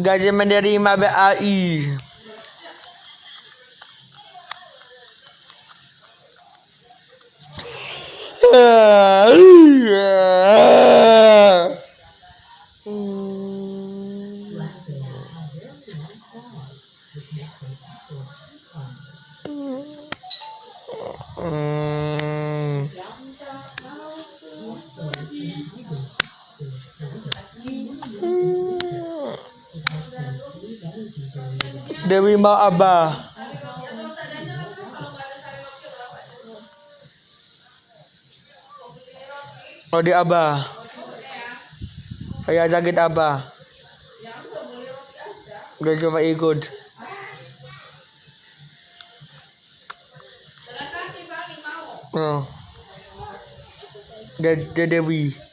Gaji menerima BAI. Dewi mau Abah. Oh di Abah. Saya sakit Abah. Gak cuma ikut. Oh. Dewi.